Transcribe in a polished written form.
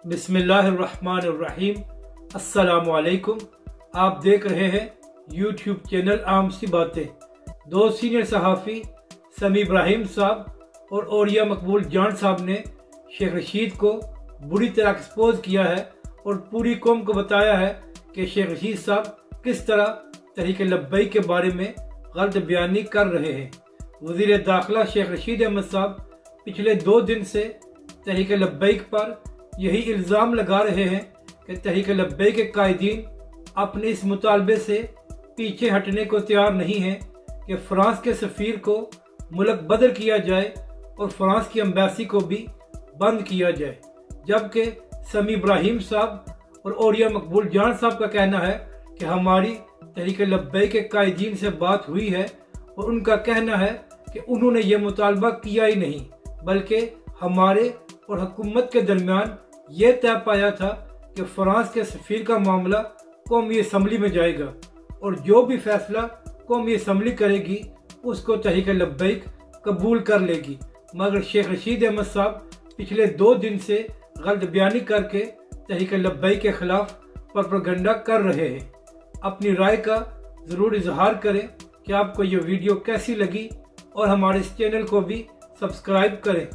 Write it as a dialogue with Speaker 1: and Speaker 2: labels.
Speaker 1: बिस्मिल्लाहिर्रहमानिर्रहीम। अस्सलामु अलैकुम। आप देख रहे हैं यूट्यूब चैनल आम सी बातें। दो सीनियर सहाफ़ी समी इब्राहिम साहब और औलिया मकबूल जान साहब ने शेख रशीद को बुरी तरह एक्सपोज किया है और पूरी कौम को बताया है कि शेख रशीद साहब किस तरह तहरीक लब्बैक के बारे में गलत बयानी कर रहे हैं। वज़ीर दाखिला शेख रशीद अहमद साहब पिछले 2 दिन से तहरीक लब्बैक पर यही इल्ज़ाम लगा रहे हैं कि तहरीक लब्बैक के कायदीन अपने इस मुतालबे से पीछे हटने को तैयार नहीं हैं कि फ्रांस के सफ़ीर को मुल्क बदर किया जाए और फ्रांस की एम्बेसी को भी बंद किया जाए। जबकि समी इब्राहिम साहब और औलिया मकबूल जान साहब का कहना है कि हमारी तहरीक लब्बैक के कायदीन से बात हुई है और उनका कहना है कि उन्होंने ये मुतालबा किया ही नहीं, बल्कि हमारे और हुकूमत के दरमियान ये तय पाया था कि फ्रांस के सफ़ीर का मामला कौमी असम्बली में जाएगा और जो भी फैसला कौमी असम्बली करेगी उसको तहरीक लब्बैक कबूल कर लेगी। मगर शेख रशीद अहमद साहब पिछले 2 दिन से गलत बयानी करके तहरीक लब्बैक के खिलाफ प्रोपेगेंडा कर रहे हैं। अपनी राय का ज़रूर इजहार करें कि आपको ये वीडियो कैसी लगी और हमारे इस चैनल को भी सब्सक्राइब करें।